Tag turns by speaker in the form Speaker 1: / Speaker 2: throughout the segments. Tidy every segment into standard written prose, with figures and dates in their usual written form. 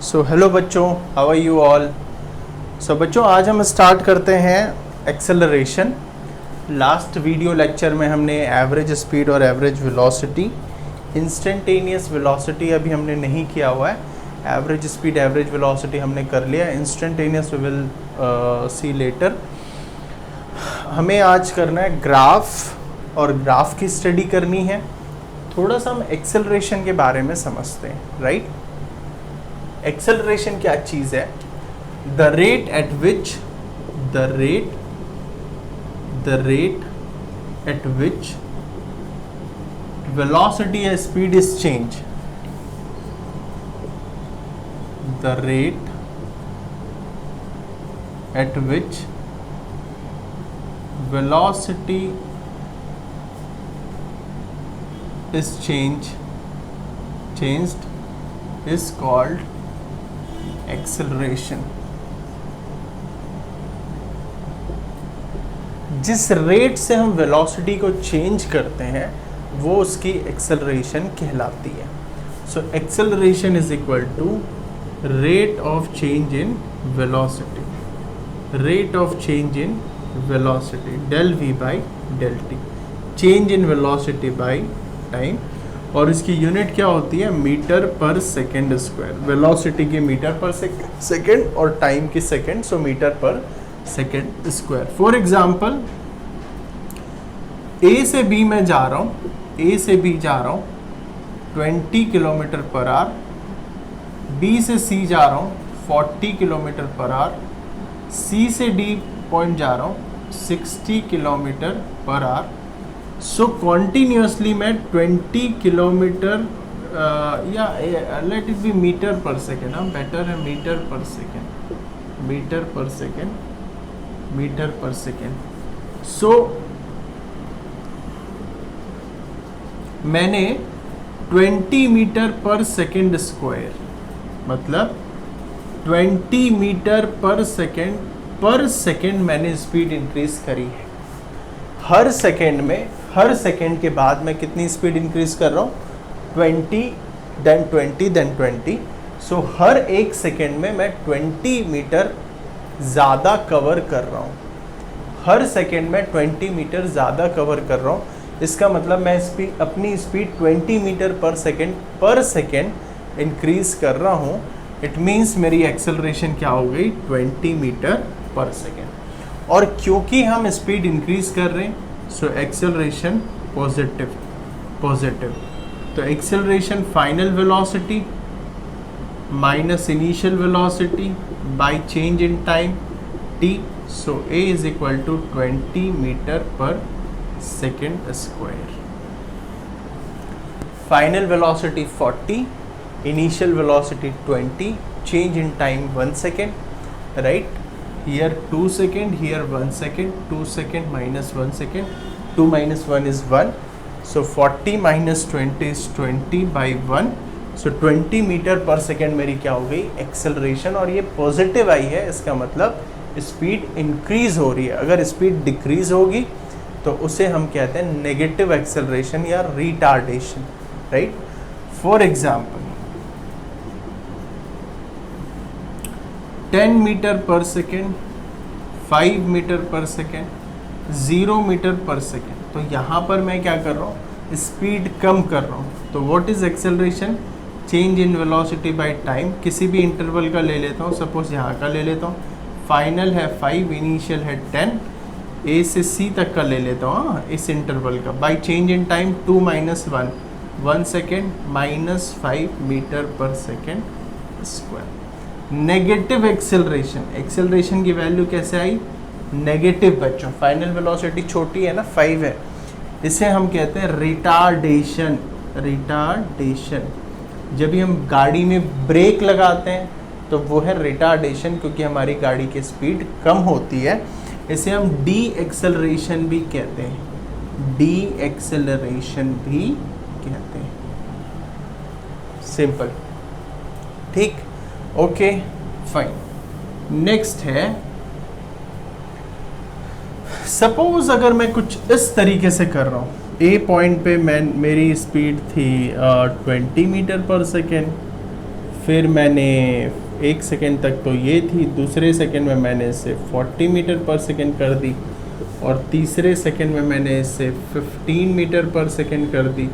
Speaker 1: So hello बच्चों, how are you all. सो बच्चों, आज हम स्टार्ट करते हैं एक्सेलरेशन। लास्ट वीडियो लेक्चर में हमने एवरेज स्पीड और एवरेज वेलोसिटी, इंस्टेंटेनियस वेलोसिटी अभी हमने नहीं किया हुआ है। एवरेज स्पीड एवरेज वेलोसिटी हमने कर लिया, instantaneous we will see later. हमें आज करना है ग्राफ, और ग्राफ की स्टडी करनी है। थोड़ा सा हम एक्सेलरेशन के बारे में समझते हैं, राइट। एक्सेलरेशन क्या चीज़ है? The rate at which velocity या speed is change. The rate at which velocity is changed is called acceleration. जिस रेट से हम वेलोसिटी को चेंज करते हैं वो उसकी एक्सेलरेशन कहलाती है। So acceleration is equal to rate of change in velocity, rate of change in velocity del v by del t, change in velocity by time. और इसकी यूनिट क्या होती है? Metre per second square. Velocity की metre per second और time की second, so metre per second square. For example, A से B में जा रहा हूँ, 20 किलोमीटर पर आवर, बी से सी जा रहा हूँ 40 किलोमीटर पर आवर, सी से डी पॉइंट जा रहा हूँ 60 किलोमीटर पर आवर। सो कॉन्टीन्यूसली मैं 20 किलोमीटर या let it be metre per second, better है मीटर पर सेकेंड। सो मैंने 20 मीटर पर सेकेंड स्क्वायर, मतलब 20 मीटर पर सेकेंड मैंने स्पीड इंक्रीज करी है। हर सेकेंड के बाद मैं कितनी स्पीड इंक्रीज कर रहा हूँ? 20 देन 20 देन 20। सो हर एक सेकेंड में मैं 20 मीटर ज़्यादा कवर कर रहा हूँ। हर सेकेंड में 20 मीटर ज़्यादा कवर कर रहा हूँ। इसका मतलब मैं अपनी speed 20 metre per second increase कर रहा हूँ। इट मीन्स मेरी एक्सेलरेशन क्या हो गई? 20 मीटर पर सेकेंड। और क्योंकि हम स्पीड इंक्रीज कर रहे हैं, सो एक्सेलरेशन पॉजिटिव। तो acceleration final velocity minus initial velocity by change in time t। So a is equal to 20 metre per second square. Final velocity 40, initial velocity 20, change in time 1 second, right. Here 2 second, here 1 second, 2 second minus 1 second, 2 minus 1 is 1. So 40 minus 20 is 20 by 1. So 20 metre per second मेरी क्या हो गई? Acceleration. और ये positive आई है, इसका मतलब speed increase हो रही है। अगर स्पीड डिक्रीज होगी तो उसे हम कहते हैं नेगेटिव एक्सेलरेशन या retardation, right. For example, 10 metre per second, 5 metre per second, 0 metre per second. तो यहाँ पर मैं क्या कर रहा हूँ? स्पीड कम कर रहा हूँ। तो what is acceleration? Change in velocity by time. किसी भी इंटरवल का ले लेता हूँ, सपोज यहाँ का ले लेता हूँ। फाइनल है 5, इनिशियल है 10, ए से सी तक का ले लेता हूँ इस इंटरवल का। By change in time 2 minus 1 second minus 5 metre per second square. Negative acceleration की वैल्यू कैसे आई? नेगेटिव बच्चों। फाइनल वेलोसिटी छोटी है ना, 5 है। इसे हम कहते हैं रिटार्डेशन। जब भी हम गाड़ी में ब्रेक लगाते हैं तो वो है रिटार्डेशन, क्योंकि हमारी गाड़ी की स्पीड कम होती है। इसे हम डी एक्सेलरेशन भी कहते हैं, सिंपल, ठीक। Okay fine. नेक्स्ट है, सपोज अगर मैं कुछ इस तरीके से कर रहा हूँ, ए पॉइंट पे मेरी स्पीड थी 20 मीटर पर सेकेंड, फिर मैंने 1 सेकेंड तक तो ये थी, दूसरे सेकेंड में मैंने इसे 40 मीटर पर सेकेंड कर दी, और तीसरे सेकेंड में मैंने इसे 15 मीटर पर सेकेंड कर दी,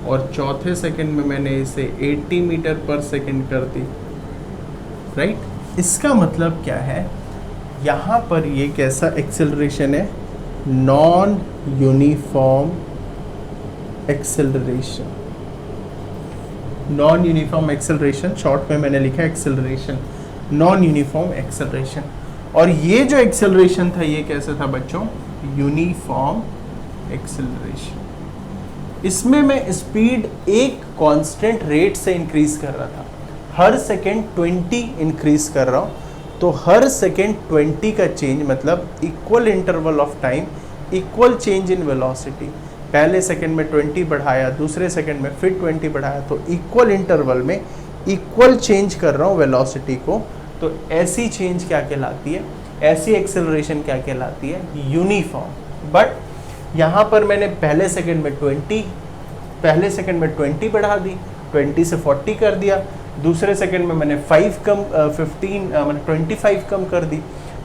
Speaker 1: और चौथे सेकेंड में मैंने इसे 80 मीटर पर सेकेंड कर दी। राइट, इसका मतलब क्या है, यहाँ पर ये कैसा एक्सेलरेशन है, non uniform acceleration. Non uniform acceleration, short में मैंने लिखा एक्सेलरेशन, नॉन यूनिफॉर्म एक्सेलरेशन। और ये जो एक्सेलरेशन था ये कैसा था बच्चों, यूनिफॉर्म एक्सेलरेशन। इसमें मैं स्पीड एक कांस्टेंट रेट से इंक्रीज कर रहा था, हर सेकेंड 20 इंक्रीज कर रहा हूँ, तो हर सेकेंड 20 का चेंज मतलब equal interval of time, equal change in velocity. पहले सेकेंड में 20 बढ़ाया, दूसरे सेकेंड में फिर 20 बढ़ाया, तो इक्वल इंटरवल में इक्वल चेंज कर रहा हूँ वेलोसिटी को। तो ऐसी चेंज क्या कहलाती है, ऐसी एक्सेलरेशन क्या कहलाती है, यूनिफॉर्म। बट यहाँ पर मैंने पहले सेकेंड में 20 बढ़ा दी, 20 से 40 कर दिया, दूसरे सेकंड में मैंने 25 कम कर दी,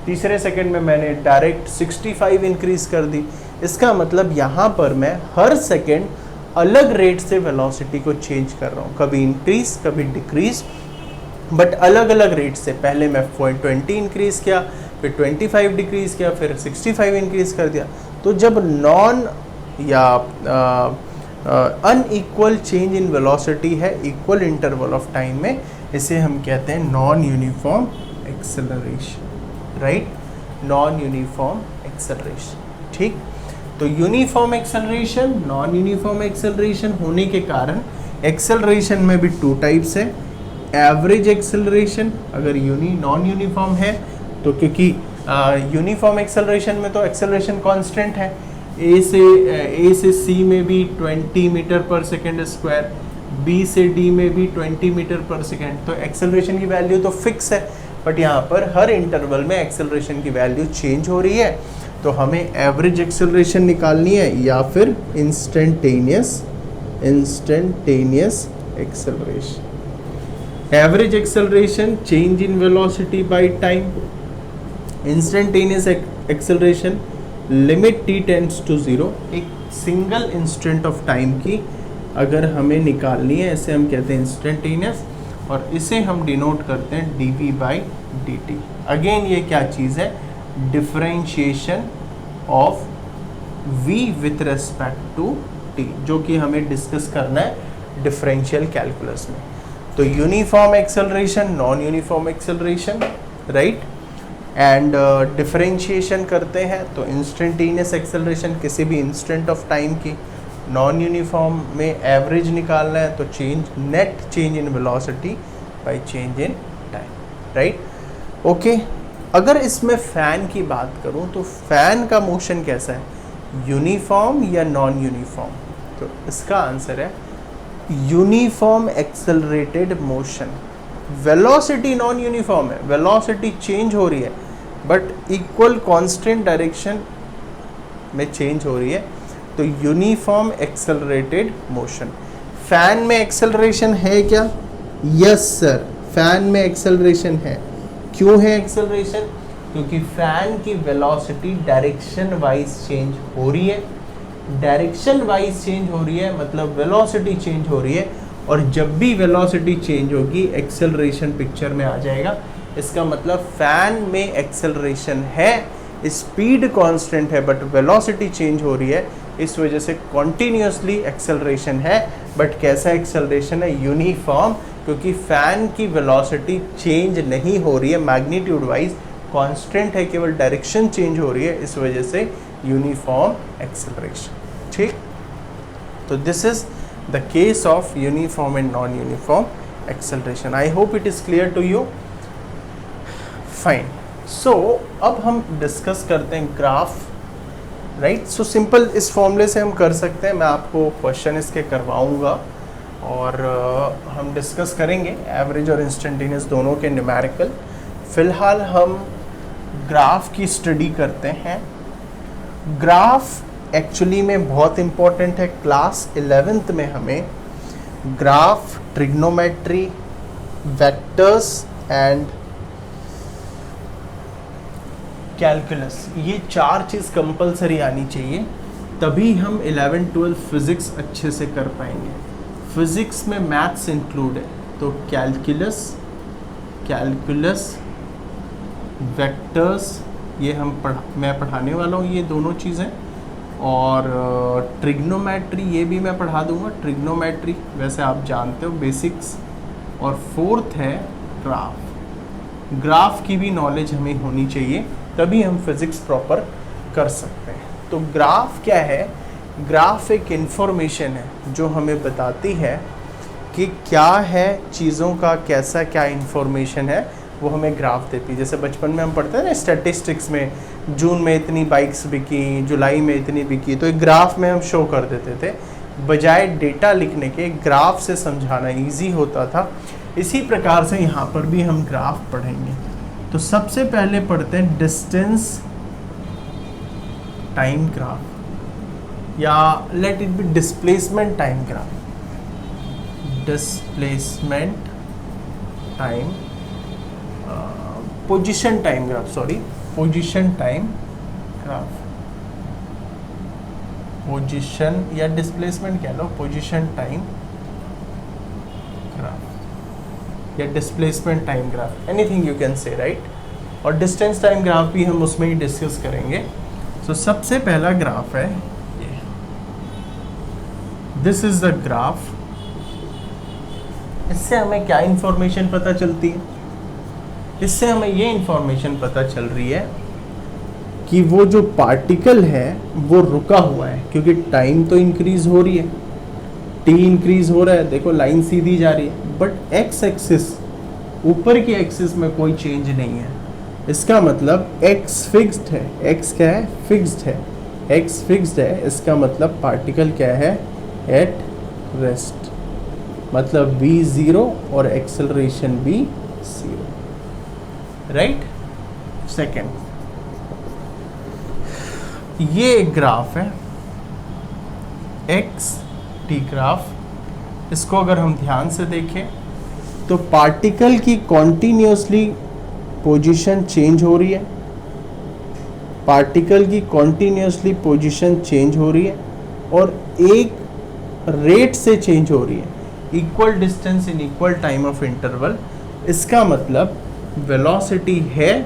Speaker 1: तीसरे सेकंड में मैंने डायरेक्ट 65 इंक्रीज कर दी। इसका मतलब यहाँ पर मैं हर सेकंड अलग रेट से वेलोसिटी को चेंज कर रहा हूँ, कभी इंक्रीज कभी डिक्रीज, बट अलग अलग रेट से। पहले मैं 20 इंक्रीज किया, फिर 25 डिक्रीज किया, फिर 65 इंक्रीज कर दिया। तो जब नॉन या अनइक्वल चेंज इन वेलोसिटी है इक्वल इंटरवल ऑफ टाइम में, इसे हम कहते हैं non uniform acceleration. Right, non uniform acceleration. ठीक, तो uniform acceleration, non uniform acceleration होने के कारण एक्सेलरेशन में भी 2 टाइप्स है। एवरेज एक्सेलरेशन, अगर नॉन यूनिफॉर्म है तो, क्योंकि यूनिफॉर्म एक्सेलरेशन में तो एक्सेलरेशन कांस्टेंट है, ए से सी में भी 20 metre per second square, B से डी में भी 20 मीटर पर सेकेंड, तो एक्सेलरेशन की वैल्यू तो फिक्स है। बट यहाँ पर हर इंटरवल में एक्सेलरेशन की वैल्यू चेंज हो रही है, तो हमें एवरेज एक्सेलरेशन निकालनी है या फिर instantaneous acceleration. Average acceleration change in velocity by time, instantaneous acceleration limit t tends to 0, एक सिंगल इंस्टेंट ऑफ टाइम की अगर हमें निकालनी है, इसे हम कहते हैं इंस्टेंटेनियस, और इसे हम डिनोट करते हैं dv/dt। अगेन ये क्या चीज़ है, differentiation of v with respect to t, जो कि हमें डिस्कस करना है डिफरेंशियल कैलकुलस में। तो uniform acceleration, non uniform acceleration, right, and differentiation करते हैं तो इंस्टेंटेनियस एक्सेलरेशन किसी भी इंस्टेंट ऑफ टाइम की, नॉन यूनिफॉर्म में एवरेज निकालना है तो net change in velocity by change in time. Right, okay. अगर इसमें फ़ैन की बात करूं तो फ़ैन का मोशन कैसा है, यूनिफॉर्म या नॉन यूनिफॉर्म, तो इसका आंसर है uniform accelerated motion. Velocity non uniform है, वेलोसिटी चेंज हो रही है बट इक्वल कांस्टेंट डायरेक्शन में चेंज हो रही है, तो यूनिफॉर्म एक्सेलरेटेड मोशन। फैन में एक्सेलरेशन है क्या, यस सर, फैन में एक्सेलरेशन है। क्यों है एक्सेलरेशन, क्योंकि फैन की वेलोसिटी डायरेक्शन वाइज चेंज हो रही है, डायरेक्शन वाइज चेंज हो रही है मतलब वेलोसिटी चेंज हो रही है, और जब भी वेलोसिटी चेंज होगी एक्सेलरेशन पिक्चर में आ जाएगा। इसका मतलब फैन में एक्सेलरेशन है, स्पीड कांस्टेंट है बट वेलोसिटी चेंज हो रही है, इस वजह से कॉन्टिन्यूसली एक्सेलरेशन है। बट कैसा एक्सेलरेशन है, यूनिफॉर्म, क्योंकि फैन की वेलोसिटी चेंज नहीं हो रही है, मैग्नीट्यूड वाइज कांस्टेंट है, केवल डायरेक्शन चेंज हो रही है, इस वजह से यूनिफॉर्म एक्सेलरेशन। ठीक, तो this is the case of uniform and non-uniform acceleration. I hope it is clear to you. Fine. So अब हम डिस्कस करते हैं ग्राफ, राइट। सो सिंपल इस फॉर्मूले से हम कर सकते हैं, मैं आपको क्वेश्चन इसके करवाऊंगा और हम डिस्कस करेंगे एवरेज और इंस्टेंटेनियस दोनों के न्यूमेरिकल। फिलहाल हम ग्राफ की स्टडी करते हैं। ग्राफ एक्चुअली में बहुत इम्पॉर्टेंट है। क्लास 11th में हमें graph, trigonometry, vectors and calculus, ये 4 चीज़ कंपलसरी आनी चाहिए, तभी हम 11-12 फिज़िक्स अच्छे से कर पाएंगे। फिज़िक्स में मैथ्स इंक्लूड है, तो कैलकुलस वेक्टर्स ये मैं पढ़ाने वाला हूँ, ये दोनों चीज़ें, और ट्रिग्नोमेट्री ये भी मैं पढ़ा दूँगा। ट्रिग्नोमेट्री वैसे आप जानते हो बेसिक्स। और फोर्थ है ग्राफ की भी नॉलेज हमें होनी चाहिए, तभी हम फिज़िक्स प्रॉपर कर सकते हैं। तो ग्राफ क्या है? ग्राफ एक इन्फॉर्मेशन है जो हमें बताती है कि क्या है चीज़ों का, कैसा क्या इन्फॉर्मेशन है, वो हमें ग्राफ देती है। जैसे बचपन में हम पढ़ते हैं ना स्टैटिस्टिक्स में, जून में इतनी बाइक्स बिकी, जुलाई में इतनी बिकी, तो एक ग्राफ में हम शो कर देते थे। बजाय डेटा लिखने के ग्राफ से समझाना इजी होता था। इसी प्रकार से यहाँ पर भी हम ग्राफ पढ़ेंगे। तो सबसे पहले पढ़ते हैं डिस्टेंस टाइम ग्राफ, या let it be displacement time graph. Displacement time position time graph, position time graph, position या डिस्प्लेसमेंट कह लो, पोजीशन टाइम ग्राफ या displacement time graph, anything you can say, right. और डिस्टेंस टाइम ग्राफ भी हम उसमें ही discuss करेंगे। सो सबसे पहला ग्राफ है ये, दिस इज द ग्राफ। इससे हमें क्या इंफॉर्मेशन पता चलती है? इससे हमें ये इंफॉर्मेशन पता चल रही है कि वो जो पार्टिकल है वो रुका हुआ है, क्योंकि टाइम तो इंक्रीज हो रही है, टी इंक्रीज हो रहा है, देखो लाइन सीधी जा रही है, बट एक्स एक्सिस, ऊपर की एक्सिस में कोई चेंज नहीं है। इसका मतलब एक्स फिक्स्ड है। एक्स क्या है? फिक्स्ड है। एक्स फिक्स्ड है, इसका मतलब पार्टिकल क्या है? एट रेस्ट, मतलब v 0 और एक्सेलरेशन भी 0, राइट। सेकेंड, ये एक ग्राफ है एक्स टी ग्राफ। इसको अगर हम ध्यान से देखें तो पार्टिकल की कॉन्टिन्यूसली पोजीशन चेंज हो रही है, पार्टिकल की कॉन्टिन्यूसली पोजीशन चेंज हो रही है और एक रेट से चेंज हो रही है, equal distance in equal time of interval. इसका मतलब वेलोसिटी है,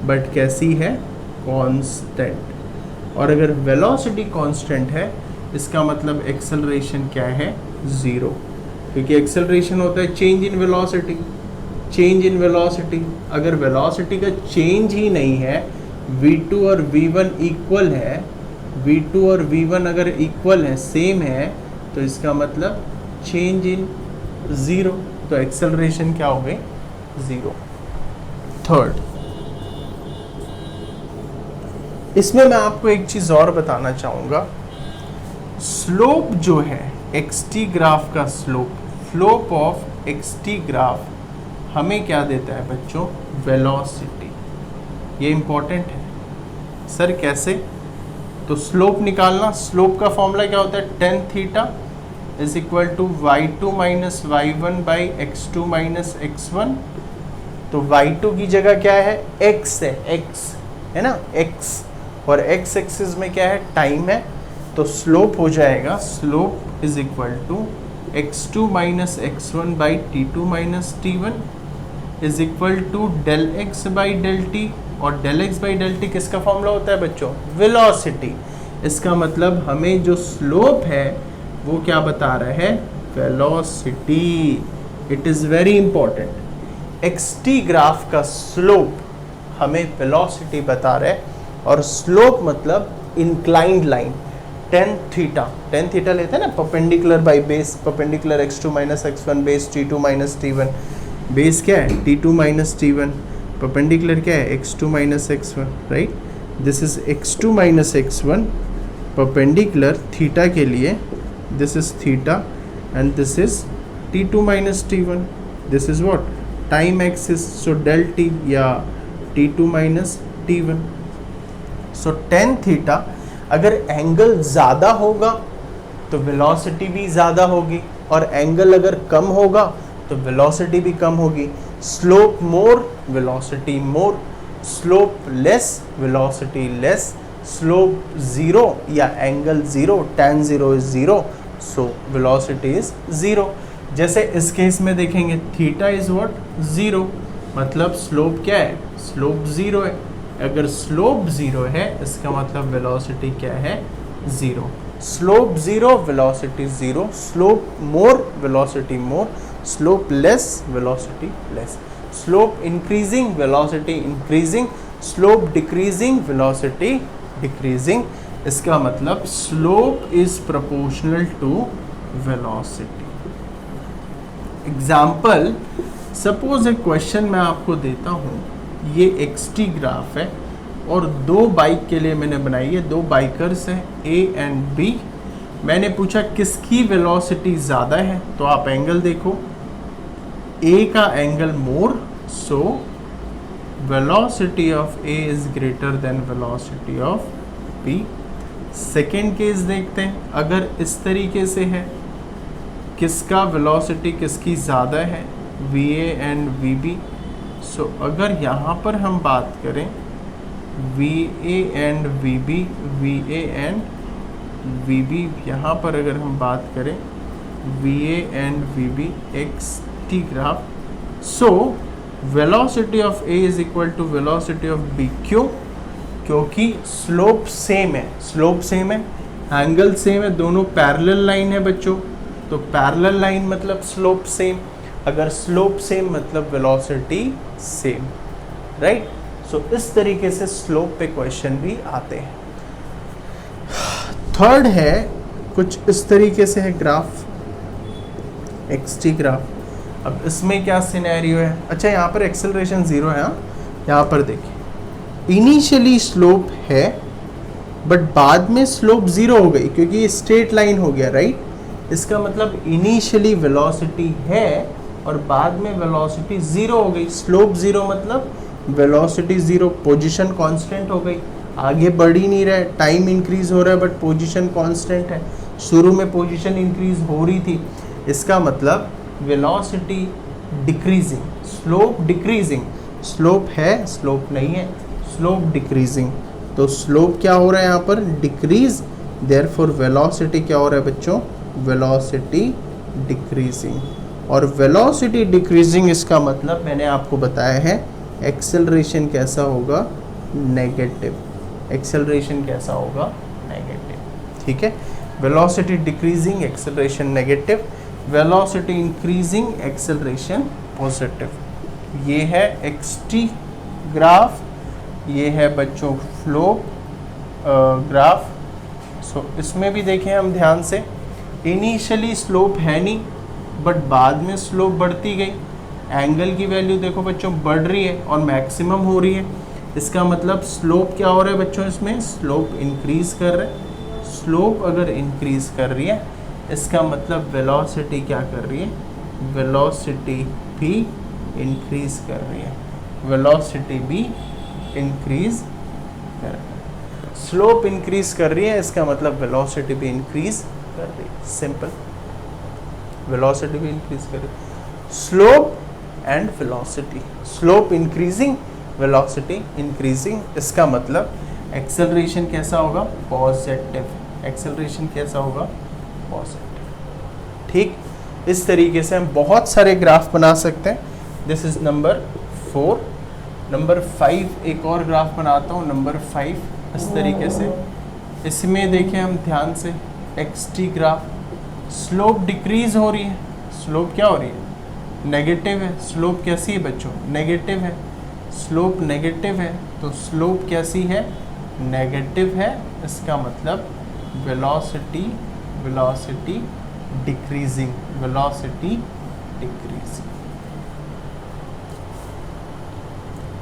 Speaker 1: बट कैसी है? कांस्टेंट। और अगर वेलोसिटी कांस्टेंट है, इसका मतलब एक्सेलरेशन क्या है? 0, क्योंकि एक्सेलरेशन होता है change in velocity. Change in velocity, अगर वेलोसिटी का चेंज ही नहीं है, v2 और v1 इक्वल है, v2 और v1 अगर इक्वल है, सेम है, तो इसका मतलब चेंज इन 0, तो एक्सेलरेशन क्या हो गई? 0। थर्ड, इसमें मैं आपको एक चीज और बताना चाहूंगा। स्लोप जो है xt ग्राफ का स्लोप ऑफ xt ग्राफ हमें क्या देता है बच्चों? वेलोसिटी। ये इंपॉर्टेंट है। सर कैसे? तो स्लोप निकालना, स्लोप का फॉर्मूला क्या होता है? tan theta is equal to y2 minus y1 by x2 minus x1। तो y2 की जगह क्या है? x है, x है ना, x, और x एक्सिस में क्या है? टाइम है। तो स्लोप हो जाएगा, slope is equal to x2 minus x1 by t2 minus t1 is equal to del x by del t। और del x by del t किसका फॉर्मूला होता है बच्चों? वेलोसिटी। इसका मतलब हमें जो स्लोप है वो क्या बता रहा है? Velocity. It is very important. X t graph का स्लोप हमें वेलोसिटी बता रहा है, और स्लोप मतलब इंक्लाइंड लाइन। tan थीटा लेते हैं ना, perpendicular by base, perpendicular x2 minus x1 base t2 minus t1। Base क्या है? t2 minus t1। परपेंडिकुलर क्या है? x2 minus x1, right. This is x2 minus x1 perpendicular theta के लिए, this is theta and this is t2 minus t1. This is what? Time axis, so del t या t2 minus t1. So tan theta, अगर angle ज़्यादा होगा तो velocity भी ज़्यादा होगी, और एंगल अगर कम होगा तो वेलोसिटी भी कम होगी। Slope more, velocity more, slope less, velocity less, slope zero या angle zero, tan zero is zero, so velocity is zero. जैसे इस केस में देखेंगे थीटा इज व्हाट, ज़ीरो, मतलब स्लोप क्या है, स्लोप ज़ीरो है। अगर स्लोप ज़ीरो है इसका मतलब वेलोसिटी क्या है, zero. Slope zero, velocity zero, slope more, velocity more, slope less, velocity less, slope increasing, velocity increasing, slope decreasing, velocity decreasing. इसका मतलब slope is proportional to velocity. Example, suppose एक question मैं आपको देता हूँ, ये एक्सटी ग्राफ है और दो बाइक के लिए मैंने बनाई है, दो बाइकर्स हैं ए एंड बी। मैंने पूछा किसकी वेलोसिटी ज़्यादा है, तो आप एंगल देखो, ए का angle more, so velocity of A is greater than velocity of B. Second case देखते हैं, अगर इस तरीके से है, किसका वेलोसिटी किसकी ज़्यादा है, V A and V B. So अगर यहाँ पर हम बात करें V A and V B, V A and V B, यहाँ पर अगर हम बात करें V A and V B X T graph, so velocity of A is equal to velocity of B. क्यों? क्योंकि स्लोप सेम है, स्लोप सेम है, एंगल सेम है, दोनों पैरेलल लाइन है बच्चों, तो पैरेलल लाइन मतलब स्लोप सेम, अगर स्लोप सेम मतलब वेलोसिटी सेम, राइट। सो इस तरीके से स्लोप पे क्वेश्चन भी आते हैं। थर्ड है कुछ इस तरीके से है ग्राफ, एक्सटी ग्राफ। अब इसमें क्या सिनेरियो है, अच्छा यहाँ पर एक्सेलरेशन ज़ीरो है, यहाँ पर देखिए इनिशियली स्लोप है बट बाद में स्लोप ज़ीरो हो गई क्योंकि ये स्ट्रेट लाइन हो गया, राइट। इसका मतलब इनिशियली वेलोसिटी है और बाद में वेलोसिटी ज़ीरो हो गई। स्लोप ज़ीरो मतलब वेलोसिटी ज़ीरो, पोजीशन कांस्टेंट हो गई, आगे बढ़ ही नहीं रहा है, टाइम इंक्रीज हो रहा है बट पोजीशन कांस्टेंट है। शुरू में पोजीशन इंक्रीज हो रही थी, इसका मतलब velocity decreasing, slope decreasing, slope है स्लोप नहीं है, स्लोप डिक्रीजिंग। तो स्लोप क्या हो रहा है यहाँ पर, डिक्रीज, देयरफॉर वेलोसिटी क्या हो रहा है बच्चों, वेलोसिटी डिक्रीजिंग। और वेलोसिटी डिक्रीजिंग इसका मतलब मैंने आपको बताया है एक्सेलरेशन कैसा होगा, नेगेटिव। एक्सेलरेशन कैसा होगा, नेगेटिव, ठीक है। Velocity decreasing, acceleration negative, velocity increasing, acceleration positive. ये है एक्सटी ग्राफ, ये है बच्चों फ्लो ग्राफ। सो इसमें भी देखें हम ध्यान से, इनिशियली स्लोप है नहीं बट बाद में स्लोप बढ़ती गई। एंगल की वैल्यू देखो बच्चों बढ़ रही है और मैक्सिमम हो रही है, इसका मतलब स्लोप क्या हो रहा है बच्चों, इसमें स्लोप इंक्रीज कर रहा है। स्लोप अगर इंक्रीज कर रही है इसका मतलब वेलोसिटी क्या कर रही है, वेलोसिटी भी इंक्रीज कर रही है, वेलोसिटी भी इंक्रीज कर रही है। स्लोप इंक्रीज कर रही है इसका मतलब वेलोसिटी भी इंक्रीज कर रही है, सिंपल। वेलोसिटी भी इंक्रीज कर रही है, slope and velocity, slope increasing, velocity increasing, इसका मतलब एक्सेलरेशन कैसा होगा, पॉजिटिव। एक्सेलरेशन कैसा होगा, पॉजिटिव, ठीक। इस तरीके से हम बहुत सारे ग्राफ बना सकते हैं। This is number 4। नंबर 5 एक और ग्राफ बनाता हूँ, नंबर 5 इस तरीके से। इसमें देखें हम ध्यान से, एक्सटी ग्राफ, स्लोप डिक्रीज हो रही है, स्लोप क्या हो रही है, नेगेटिव है। स्लोप कैसी है बच्चों, नेगेटिव है, स्लोप नेगेटिव है, तो स्लोप कैसी है, नेगेटिव है। इसका मतलब velocity, velocity decreasing, velocity decreasing,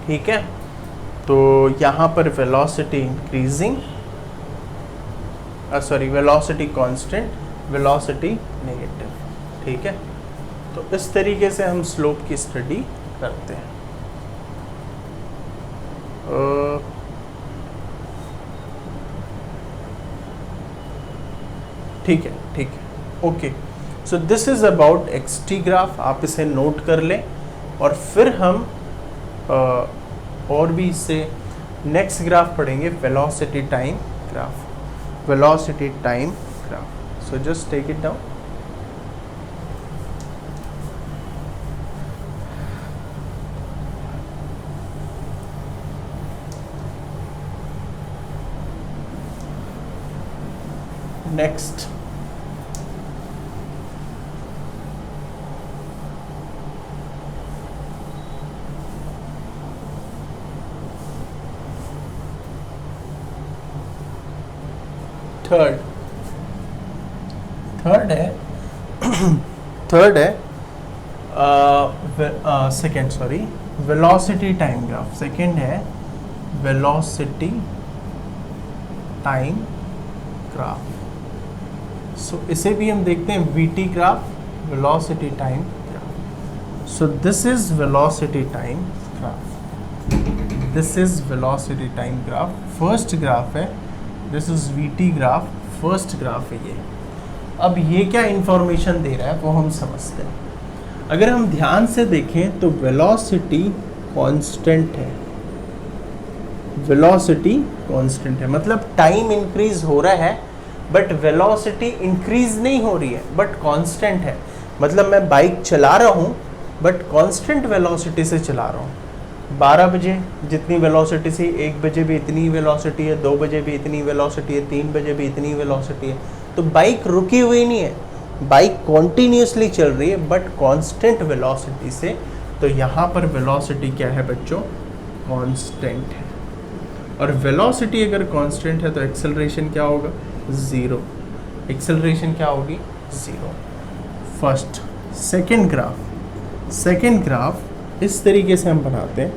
Speaker 1: ठीक है। तो यहाँ पर velocity increasing, sorry velocity constant, velocity negative, ठीक है। तो इस तरीके से हम स्लोप की स्टडी करते हैं। ठीक है, ठीक है, okay. So this is about x t graph, आप इसे नोट कर लें और फिर हम और भी इससे नेक्स्ट ग्राफ पढ़ेंगे, velocity time graph, velocity time graph. So just take it down. Next third है थर्ड है second, sorry, velocity time graph. Second है वेलोसिटी टाइम ग्राफ. सो इसे भी हम देखते हैं VT graph, velocity time graph. So this is velocity time graph, this is velocity time graph. First graph है, this is VT graph, first graph है ये. अब ये क्या इंफॉर्मेशन दे रहा है वो हम समझते हैं. अगर हम ध्यान से देखें तो वेलोसिटी कांस्टेंट है, वेलोसिटी कांस्टेंट है, मतलब टाइम इंक्रीज हो रहा है बट वेलोसिटी इंक्रीज नहीं हो रही है, बट कांस्टेंट है. मतलब मैं बाइक चला रहा हूँ बट कांस्टेंट वेलोसिटी से चला रहा हूँ. 12 बजे जितनी वेलोसिटी से, 1 बजे भी इतनी वेलोसिटी है, 2 बजे भी इतनी वेलोसिटी है, 3 बजे भी इतनी वेलोसिटी है. तो बाइक रुकी हुई नहीं है, बाइक कॉन्टीन्यूसली चल रही है बट कांस्टेंट वेलोसिटी से. तो यहाँ पर वेलोसिटी क्या है बच्चों, कांस्टेंट है. और वेलोसिटी अगर कांस्टेंट है तो एक्सेलरेशन क्या होगा, ज़ीरो. एक्सेलरेशन क्या होगी, ज़ीरो. फर्स्ट. सेकेंड ग्राफ इस तरीके से हम बनाते हैं,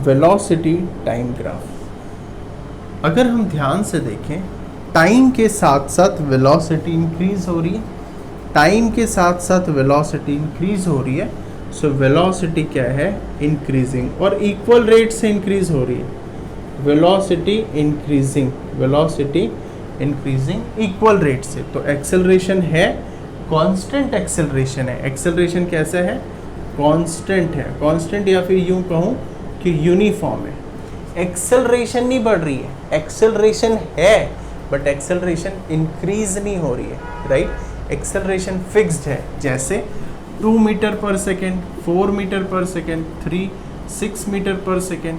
Speaker 1: वेलोसिटी टाइम ग्राफ. अगर हम ध्यान से देखें, टाइम के साथ साथ वेलोसिटी इंक्रीज हो रही है, टाइम के साथ साथ वेलोसिटी इंक्रीज हो रही है. सो वेलोसिटी क्या है, इंक्रीजिंग, और इक्वल रेट से इंक्रीज हो रही है. Velocity increasing, velocity increasing equal rate से. तो एक्सेलरेशन है, कांस्टेंट एक्सेलरेशन है. एक्सेलरेशन कैसा है, कांस्टेंट है. कांस्टेंट या फिर यूं कहूँ कि यूनिफॉर्म है. एक्सेलरेशन नहीं बढ़ रही है, एक्सेलरेशन है बट एक्सेलरेशन इंक्रीज नहीं हो रही है, राइट. एक्सेलरेशन फिक्स्ड है, जैसे 2 metre per second, 4 metre per second, 6 metre per second,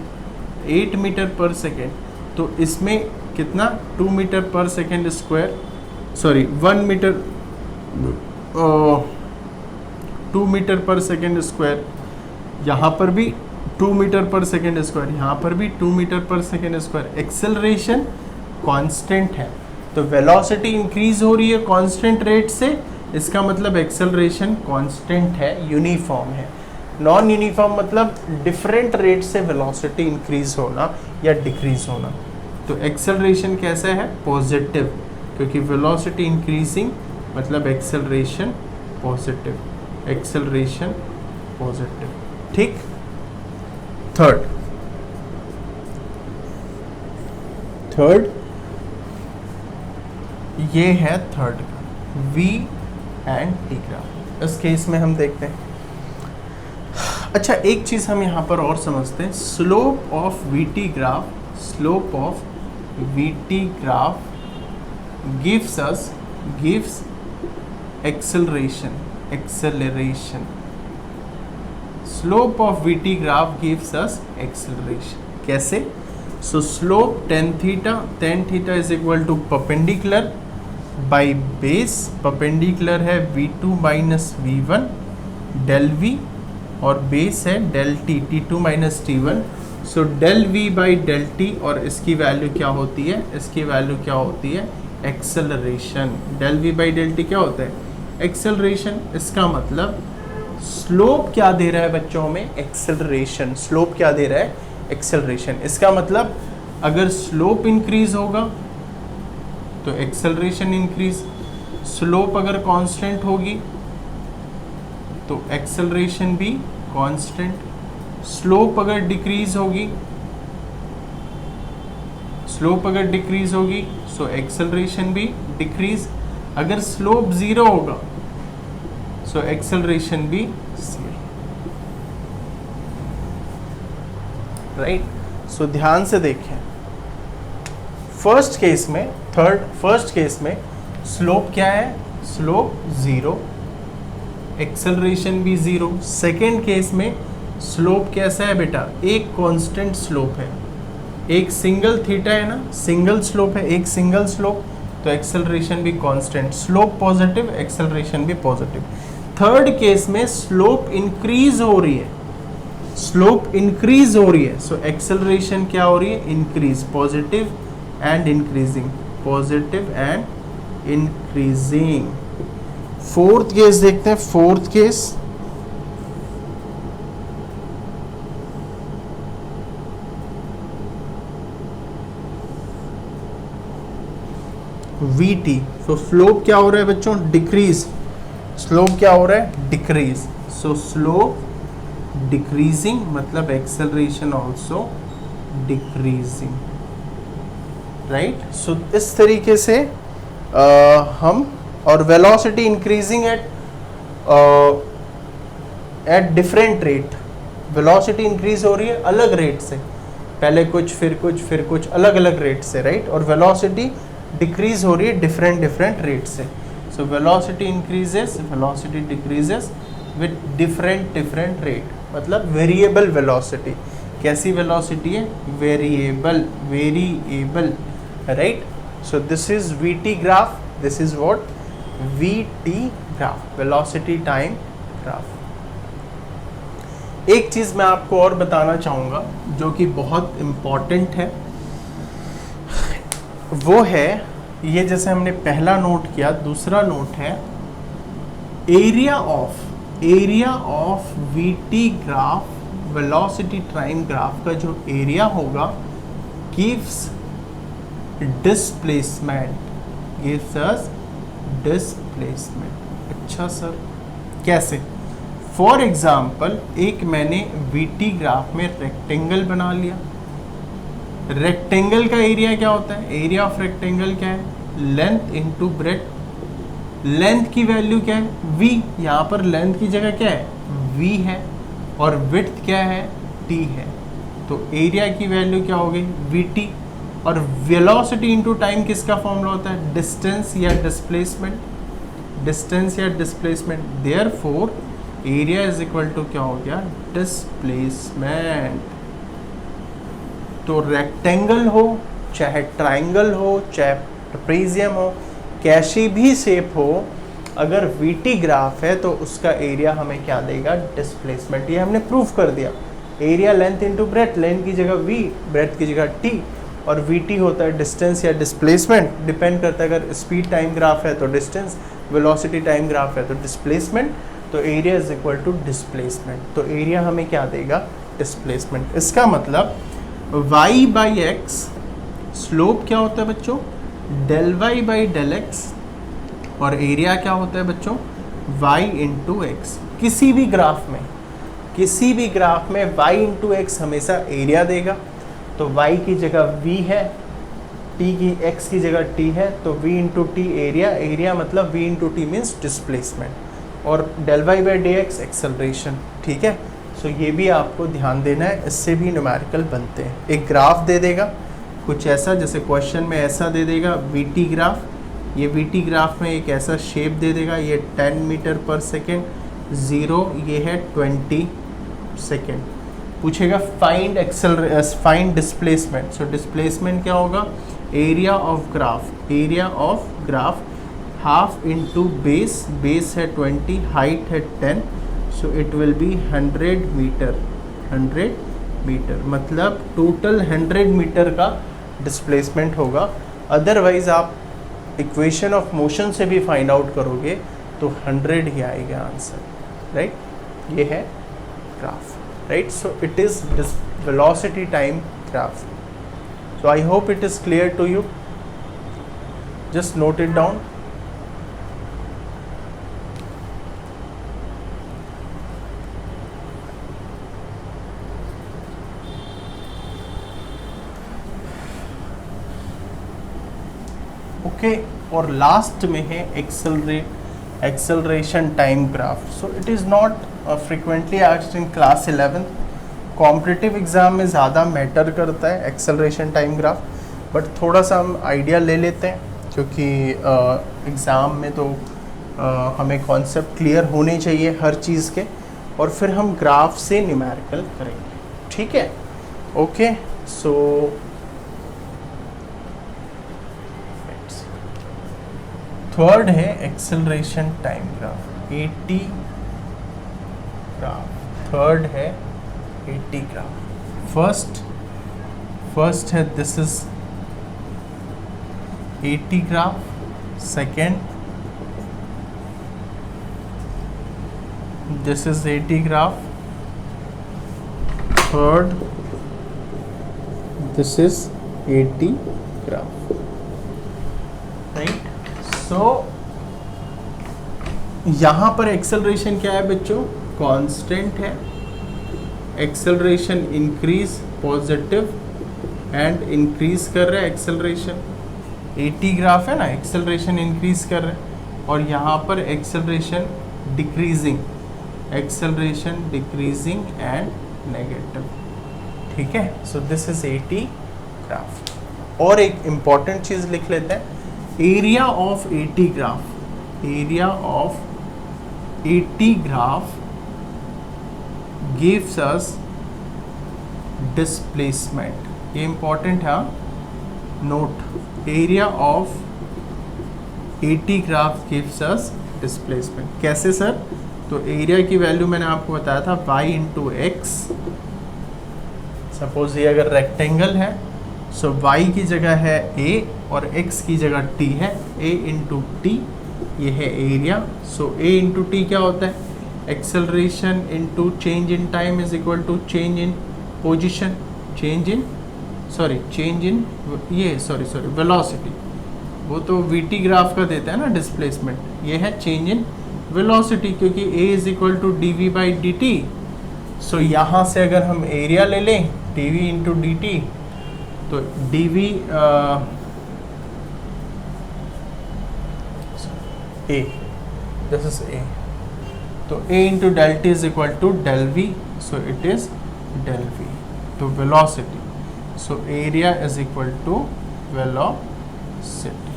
Speaker 1: 8 metre per second. तो इसमें कितना, 2 metre per second square, sorry 1 metre, 2 metre per second square. यहाँ पर भी 2 मीटर पर सेकेंड स्क्वायर, यहाँ पर भी 2 metre per second square. Acceleration constant है. तो वेलोसिटी इंक्रीज हो रही है कांस्टेंट रेट से, इसका मतलब एक्सेलरेशन कांस्टेंट है, यूनिफॉर्म है. नॉन यूनिफॉर्म मतलब डिफरेंट रेट से वेलोसिटी इंक्रीज होना या डिक्रीज होना. तो एक्सेलरेशन कैसा है, पॉजिटिव, क्योंकि वेलोसिटी इंक्रीजिंग मतलब एक्सेलरेशन पॉजिटिव, एक्सेलरेशन पॉजिटिव. ठीक. थर्ड ये है थर्ड का, V एंड T ग्राफ. इस केस में हम देखते हैं. अच्छा, एक चीज हम यहाँ पर और समझते हैं, slope of VT graph, slope of VT graph gives acceleration. Slope of VT graph gives us acceleration. कैसे? So slope tan theta is equal to perpendicular by base. perpendicular है V2 minus V1 del V, और base है del T, T2 minus T1. So del V by del T, और इसकी value क्या होती है, इसकी वैल्यू क्या होती है, acceleration. del V by del T क्या होता है, एक्सेलरेशन. इसका मतलब स्लोप क्या दे रहा है बच्चों हमें, एक्सेलरेशन. स्लोप क्या दे रहा है, एक्सेलरेशन. इसका मतलब अगर स्लोप इंक्रीज होगा तो एक्सेलरेशन इंक्रीज, स्लोप अगर कांस्टेंट होगी तो एक्सेलरेशन भी कांस्टेंट, स्लोप अगर डिक्रीज होगी सो एक्सेलरेशन भी डिक्रीज. अगर स्लोप 0 होगा सो एक्सेलरेशन भी 0, राइट। सो ध्यान से देखें, फर्स्ट केस में स्लोप क्या है, स्लोप 0, एक्सेलरेशन भी 0। सेकेंड केस में स्लोप कैसा है बेटा, एक कांस्टेंट स्लोप है, एक सिंगल थीटा है ना, सिंगल स्लोप है, एक सिंगल स्लोप, तो एक्सेलरेशन भी कांस्टेंट, स्लोप पॉजिटिव, एक्सेलरेशन भी पॉजिटिव। थर्ड केस में स्लोप इंक्रीज हो रही है, सो एक्सेलरेशन क्या हो रही है, increase, positive and increasing, positive and increasing. Fourth case देखते हैं, फोर्थ केस VT, सो स्लोप क्या हो रहा है बच्चों, डिक्रीज, स्लोप क्या हो रहा है, डिक्रीज, सो स्लोप डिक्रीजिंग मतलब एक्सेलरेशन ऑल्सो डिक्रीजिंग, राइट। सो इस तरीके से हम, और velocity increasing at different rate, velocity increase हो रही है अलग रेट से, पहले कुछ फिर कुछ फिर कुछ, अलग अलग रेट से, राइट। और वेलोसिटी डिक्रीज हो रही है डिफरेंट रेट से, so velocity increases, velocity decreases with different rate, मतलब वेरिएबल वेलोसिटी। कैसी वेलोसिटी है, variable, right. So this is VT graph, this is what, VT graph, velocity time graph. एक चीज मैं आपको और बताना चाहूंगा जो कि बहुत इंपॉर्टेंट है, वो है ये, जैसे हमने पहला नोट किया, दूसरा नोट है area of VT graph, velocity time graph का जो एरिया होगा gives displacement, gives us displacement. अच्छा सर कैसे, फॉर एग्जाम्पल एक मैंने VT ग्राफ में रेक्टेंगल बना लिया, रेक्टेंगल का एरिया क्या होता है, एरिया ऑफ रेक्टेंगल क्या है, लेंथ इनटू ब्रेड्थ। लेंथ की वैल्यू क्या है, v, यहाँ पर लेंथ की जगह क्या है, v है, और विड्थ क्या है, t है, तो एरिया की वैल्यू क्या हो गई, vt। और वेलोसिटी इनटू टाइम किसका फॉर्मूला होता है, डिस्टेंस या displacement, therefore area is equal to क्या हो गया, डिस्प्लेसमेंट। तो रेक्टेंगल हो, चाहे ट्राइंगल हो, चाहे ट्रेपेजियम हो, कैसी भी शेप हो, अगर VT ग्राफ है तो उसका एरिया हमें क्या देगा, डिस्प्लेसमेंट। ये हमने प्रूफ कर दिया, area length into breadth, length की जगह v, ब्रेड्थ की जगह t, और VT होता है डिस्टेंस या डिस्प्लेसमेंट, डिपेंड करता है, अगर स्पीड टाइम ग्राफ है तो डिस्टेंस, वेलोसिटी टाइम ग्राफ है तो डिस्प्लेसमेंट, तो area is equal to displacement. तो एरिया हमें क्या देगा, डिस्प्लेसमेंट। इसका मतलब y बाई एक्स, स्लोप क्या होता है बच्चों, del y by del x, और एरिया क्या होता है बच्चों, y इंटू एक्स। किसी भी ग्राफ में y इंटू एक्स हमेशा एरिया देगा, तो y की जगह v है, x की जगह t है, तो v इंटू टी एरिया मतलब v into T means displacement, और del y by D X acceleration, ठीक है। सो ये भी आपको ध्यान देना है, इससे भी न्यूमेरिकल बनते हैं। एक ग्राफ दे देगा कुछ ऐसा, जैसे क्वेश्चन में ऐसा दे देगा VT ग्राफ, ये VT ग्राफ में एक ऐसा शेप दे देगा, ये 10 मीटर पर सेकेंड, 0 ये है 20 सेकेंड। पूछेगा फाइंड डिस्प्लेसमेंट, सो डिस्प्लेसमेंट क्या होगा, area of graph half into base है 20, हाइट है 10, so it will be 100 metre, मतलब टोटल 100 मीटर का डिस्प्लेसमेंट होगा। अदरवाइज आप इक्वेशन ऑफ मोशन से भी फाइंड आउट करोगे तो 100 ही आएगा आंसर, राइट। ये है graph, right. So it is velocity time graph. So I hope it is clear to you, just note it down. Okay. और लास्ट में है acceleration time graph. So it is not frequently asked in class 11। Competitive exam में ज़्यादा matter करता है acceleration time graph, but थोड़ा सा हम आइडिया ले लेते हैं क्योंकि एग्ज़ाम में तो हमें कॉन्सेप्ट क्लियर होने चाहिए हर चीज़ के, और फिर हम ग्राफ से न्यूमेरिकल करेंगे, ठीक है। ओके, सो थर्ड है acceleration time graph, AT graph. Third है AT ग्राफ। फर्स्ट है this is AT graph. Second this is AT graph. Third, this is AT graph, right? So यहाँ पर एक्सेलरेशन क्या है बच्चों? कांस्टेंट है। Acceleration increase positive and increase कर रहा है एक्सेलरेशन। AT ग्राफ है ना, एक्सेलरेशन इंक्रीज कर रहा है, और यहाँ पर acceleration decreasing, acceleration decreasing and negative, ठीक है। सो दिस इज AT ग्राफ। और एक इंपॉर्टेंट चीज लिख लेते हैं, area of AT graph. Area of AT graph gives us displacement. ये इंपॉर्टेंट है, note. Area of AT graph gives us displacement. कैसे सर? तो एरिया की वैल्यू मैंने आपको बताया था y इंटू एक्स। सपोज ये अगर रेक्टेंगल है, सो y की जगह है a और x की जगह t है, a इंटू टी, ये है area. So a into T क्या होता है? Acceleration into change in time is equal to change in position, change in velocity. वो तो VT ग्राफ का देता है ना डिस्प्लेसमेंट, ये है चेंज इन वेलोसिटी, क्योंकि A is equal to dV by dt। So यहाँ से अगर हम एरिया ले लें dV इंटू dt, तो dV A, this is A, तो A into del T is equal to del V, so it is del V। तो velocity, so area is equal to velocity,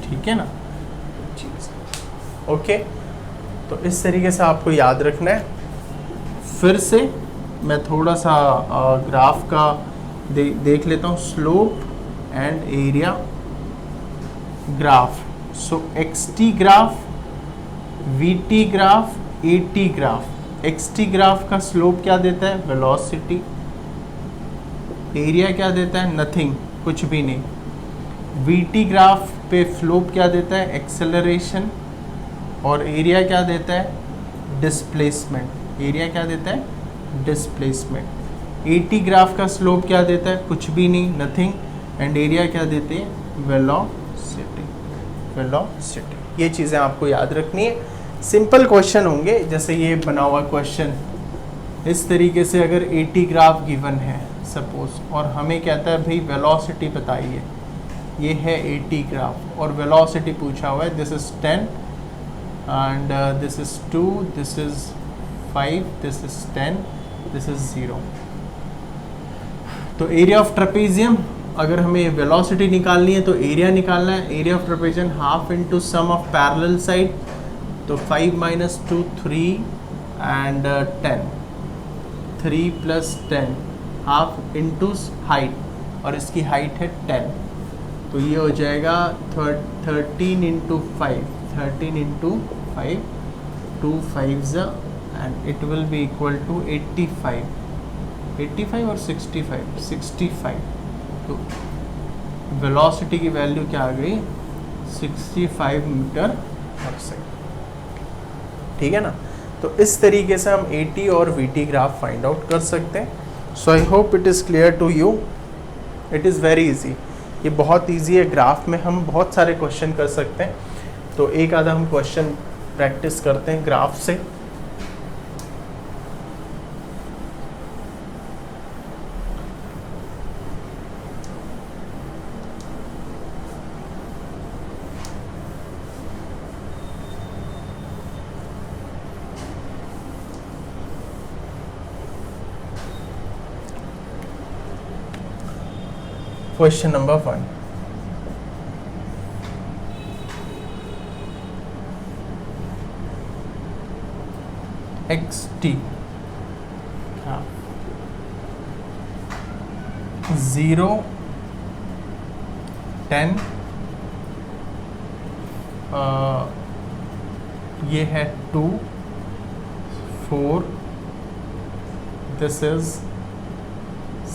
Speaker 1: ठीक है ना। ओके, तो इस तरीके से आपको याद रखना है। फिर से मैं थोड़ा सा ग्राफ का देख लेता हूँ, slope and area graph. So XT graph, VT graph, AT graph. XT graph का स्लोप क्या देता है? वेलोसिटी। एरिया क्या देता है? नथिंग, कुछ भी नहीं। VT ग्राफ पे स्लोप क्या देता है? एक्सेलरेशन। और एरिया क्या देता है? डिस्प्लेसमेंट। एरिया क्या देता है? डिस्प्लेसमेंट। AT ग्राफ का स्लोप क्या देता है? कुछ भी नहीं, नथिंग। एंड एरिया क्या देते हैं? वेलोसिटी। वेलोसिटी, ये चीज़ें आपको याद रखनी है। सिंपल क्वेश्चन होंगे, जैसे ये बना हुआ क्वेश्चन इस तरीके से। अगर AT ग्राफ गिवन है सपोज, और हमें कहता है भाई वेलोसिटी बताइए, ये है AT ग्राफ और वेलोसिटी पूछा हुआ है, this is 10 and this is 2, this is 5, this is 10, this is 0। तो एरिया ऑफ ट्रेपेजियम, अगर हमें वेलोसिटी निकालनी है तो एरिया निकालना है। Area of trapezium half into sum of parallel side, तो 5 minus 2 3 and 10, 3 plus 10, half into height, और इसकी हाइट है 10, तो ये हो जाएगा 13 into 5, 13 into 5, 2 5s, and it will be equal to 85 और 65। तो वेलोसिटी की वैल्यू क्या आ गई? 65 मीटर पर सेकेंड, ठीक है ना। तो इस तरीके से हम AT और VT ग्राफ फाइंड आउट कर सकते हैं। So I hope it is clear to you. It is very easy, ये बहुत इजी है। ग्राफ में हम बहुत सारे क्वेश्चन कर सकते हैं, तो एक आधा हम क्वेश्चन प्रैक्टिस करते हैं ग्राफ से। क्वेश्चन नंबर 1, xt 0 10, ये है 2 4, this is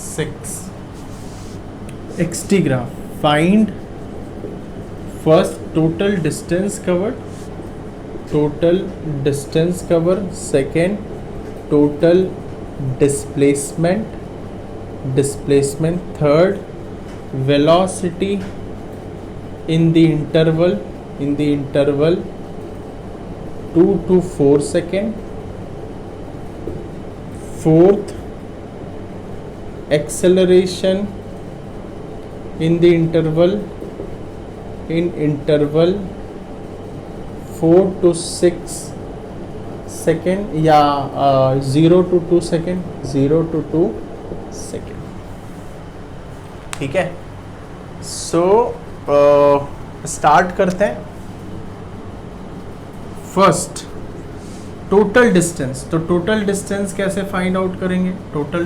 Speaker 1: 6. xt graph, find first total distance covered, total distance cover, second total displacement, third velocity in the interval 2 to 4 second, fourth acceleration in the interval 4 to 6 second या 0 to 2 second. ठीक है, so start करते हैं. First total distance. तो total distance कैसे find out करेंगे? Total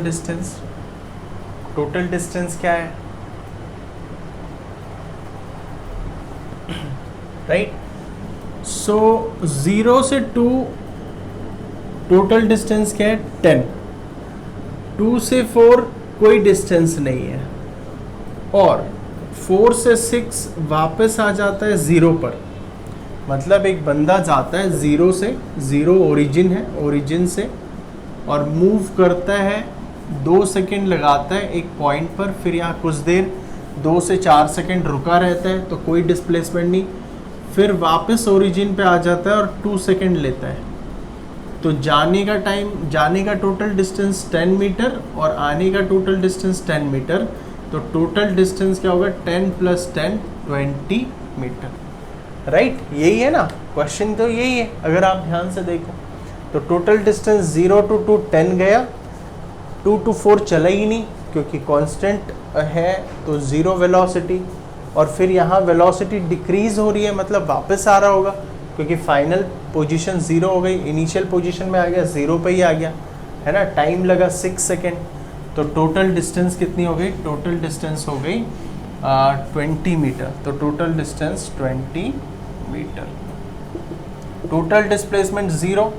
Speaker 1: distance क्या है? राइट, सो 0 से 2 टोटल डिस्टेंस क्या है? 10. 2 से 4 कोई डिस्टेंस नहीं है, और 4 से 6 वापस आ जाता है 0 पर. मतलब एक बंदा जाता है 0 से, 0 ओरिजिन है, ओरिजिन से, और मूव करता है, 2 सेकेंड लगाता है एक पॉइंट पर, फिर यहाँ कुछ देर 2 से 4 सेकेंड रुका रहता है, तो कोई डिस्प्लेसमेंट नहीं, फिर वापस ओरिजिन पे आ जाता है और 2 सेकेंड लेता है. तो जाने का टोटल डिस्टेंस 10 मीटर और आने का टोटल डिस्टेंस 10 मीटर. तो टोटल डिस्टेंस क्या होगा? 10 + 10 20 मीटर. राइट, यही है ना क्वेश्चन, तो यही है अगर आप ध्यान से देखो. तो टोटल डिस्टेंस 0 to 2 10 गया, 2 to 4 चला ही नहीं क्योंकि कांस्टेंट है, तो 0 वेलोसिटी. और फिर यहाँ वेलोसिटी डिक्रीज हो रही है, मतलब वापस आ रहा होगा क्योंकि फाइनल पोजीशन 0 हो गई, इनिशियल पोजीशन में आ गया 0 पे ही आ गया, है ना. टाइम लगा 6 सेकेंड. तो टोटल डिस्टेंस कितनी हो गई? टोटल डिस्टेंस हो गई 20 मीटर. तो total distance 20 metre. Total displacement 0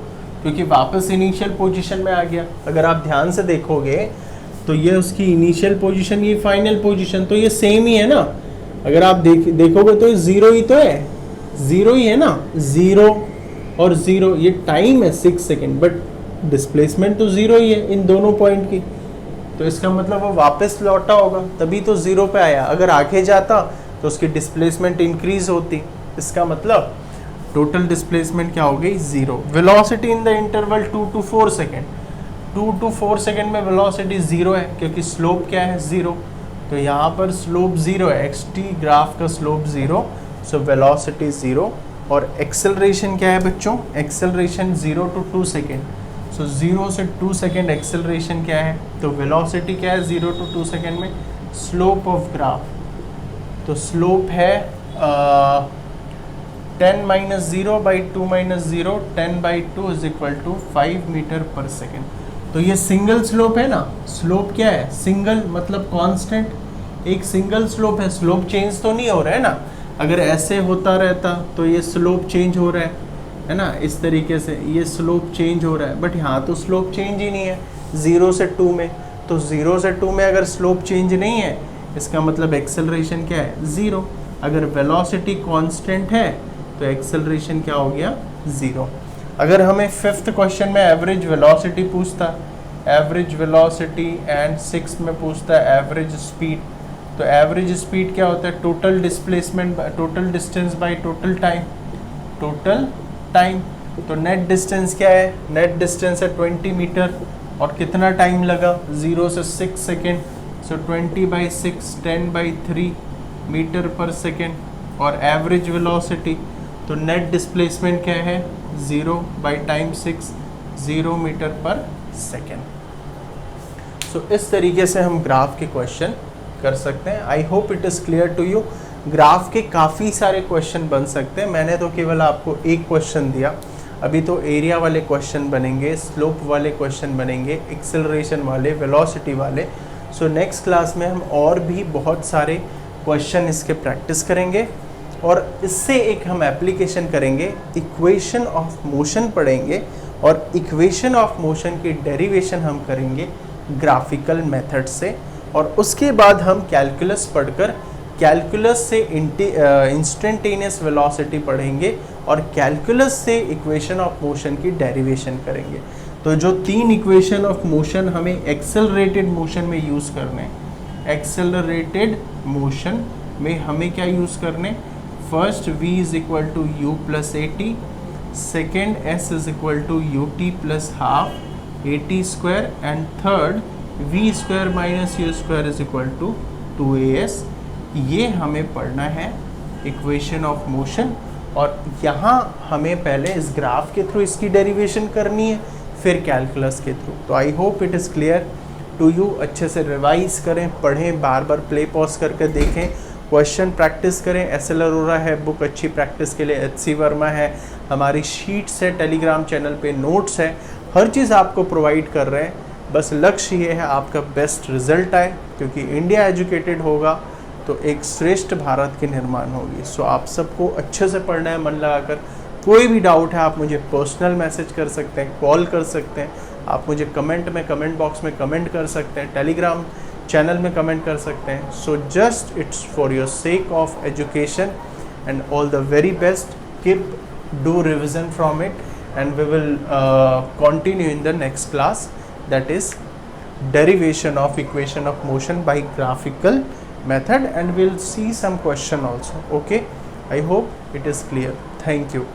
Speaker 1: क्योंकि वापस इनिशियल पोजीशन में आ गया. अगर आप ध्यान से देखोगे तो ये उसकी इनिशियल पोजीशन, ये फाइनल पोजीशन, तो ये सेम ही है ना. अगर आप देखोगे तो 0 ही तो है, 0 ही है ना. 0 और 0 ये टाइम है 6 सेकेंड, बट डिस्प्लेसमेंट तो 0 ही है इन दोनों पॉइंट की. तो इसका मतलब वो वापस लौटा होगा, तभी तो 0 पे आया. अगर आगे जाता तो उसकी डिस्प्लेसमेंट इंक्रीज होती. इसका मतलब टोटल डिस्प्लेसमेंट क्या हो गई? 0. Velocity in the interval 2 to 4 second. 2 to 4 second में वेलोसिटी 0 है क्योंकि स्लोप क्या है? 0. तो यहाँ पर स्लोप 0 है, xt ग्राफ का स्लोप 0, सो वेलोसिटी 0. और एक्सेलरेशन क्या है बच्चों? Acceleration 0 to 2 second. सो 0 से 2 सेकेंड एक्सेलरेशन क्या है? तो वेलोसिटी क्या है 0 to 2 सेकेंड में? Slope of graph. तो स्लोप है 10 - 0 / 2 - 0, 10/2 = 5 मीटर पर सेकेंड. तो ये सिंगल स्लोप है ना. स्लोप क्या है? सिंगल, मतलब कांस्टेंट. एक सिंगल स्लोप है, स्लोप चेंज तो नहीं हो रहा है ना. अगर ऐसे होता रहता तो ये स्लोप चेंज हो रहा है ना, इस तरीके से ये स्लोप चेंज हो रहा है, बट यहाँ तो स्लोप चेंज ही नहीं है 0 से 2 में. तो 0 से 2 में अगर स्लोप चेंज नहीं है, इसका मतलब एक्सेलरेशन क्या है? 0. अगर वेलोसिटी कांस्टेंट है तो एक्सेलरेशन क्या हो गया? 0. अगर हमें 5th क्वेश्चन में एवरेज वेलोसिटी पूछता, एवरेज वेलोसिटी, एंड 6 में पूछता है एवरेज स्पीड. तो एवरेज स्पीड क्या होता है? Total displacement, total distance by total time. Total time. तो नेट डिस्टेंस क्या है? नेट डिस्टेंस है 20 मीटर. और कितना टाइम लगा? 0 से 6 सेकेंड. सो 20/6 10/3 मीटर पर सेकेंड. और एवरेज वेलोसिटी, तो नेट डिस्प्लेसमेंट क्या है? 0/6 0 मीटर पर सेकेंड. सो इस तरीके से हम ग्राफ के क्वेश्चन कर सकते हैं। I hope it is clear to you. Graph के काफ़ी सारे क्वेश्चन बन सकते हैं, मैंने तो केवल आपको एक क्वेश्चन दिया। अभी तो एरिया वाले क्वेश्चन बनेंगे, स्लोप वाले क्वेश्चन बनेंगे, एक्सेलरेशन वाले, वेलोसिटी वाले। सो नेक्स्ट क्लास में हम और भी बहुत सारे क्वेश्चन इसके प्रैक्टिस करेंगे और इससे एक हम एप्लीकेशन करेंगे, इक्वेशन ऑफ मोशन पढ़ेंगे और इक्वेशन ऑफ मोशन की डेरिवेशन हम करेंगे ग्राफिकल मेथड से। और उसके बाद हम कैलकुलस पढ़कर कैलकुलस से इंस्टेंटेनियस वेलोसिटी पढ़ेंगे और कैलकुलस से इक्वेशन ऑफ मोशन की डेरिवेशन करेंगे। तो जो 3 इक्वेशन ऑफ मोशन हमें एक्सेलरेटेड मोशन में यूज़ करने, एक्सेलरेटेड मोशन में हमें क्या यूज़ करने, first v is equal to u plus a t, second s is equal to u t plus half a t square and third v square minus u square is equal to 2as। ये हमें पढ़ना है equation of motion और यहाँ हमें पहले इस graph के थ्रू इसकी डेरिवेशन करनी है, फिर कैलकुलस के थ्रू। तो I hope it is clear to you. अच्छे से रिवाइज करें, पढ़ें, बार बार प्ले पॉज करके देखें, क्वेश्चन प्रैक्टिस करें। SL अरोरा है बुक अच्छी प्रैक्टिस के लिए, HC वर्मा है, हमारी शीट्स है, टेलीग्राम चैनल पे नोट्स है, हर चीज़ आपको प्रोवाइड कर रहे हैं। बस लक्ष्य ये है आपका बेस्ट रिजल्ट आए, क्योंकि इंडिया एजुकेटेड होगा तो एक श्रेष्ठ भारत की निर्माण होगी। सो आप सबको अच्छे से पढ़ना है मन लगाकर। कोई भी डाउट है आप मुझे पर्सनल मैसेज कर सकते हैं, कॉल कर सकते हैं, आप मुझे कमेंट बॉक्स में कमेंट कर सकते हैं, टेलीग्राम चैनल में कमेंट कर सकते हैं। So just it's for your sake of education and all the very best. Keep do revision from it and we will continue in the next class, that is derivation of equation of motion by graphical method, and we'll see some question also. Okay, I hope it is clear. Thank you.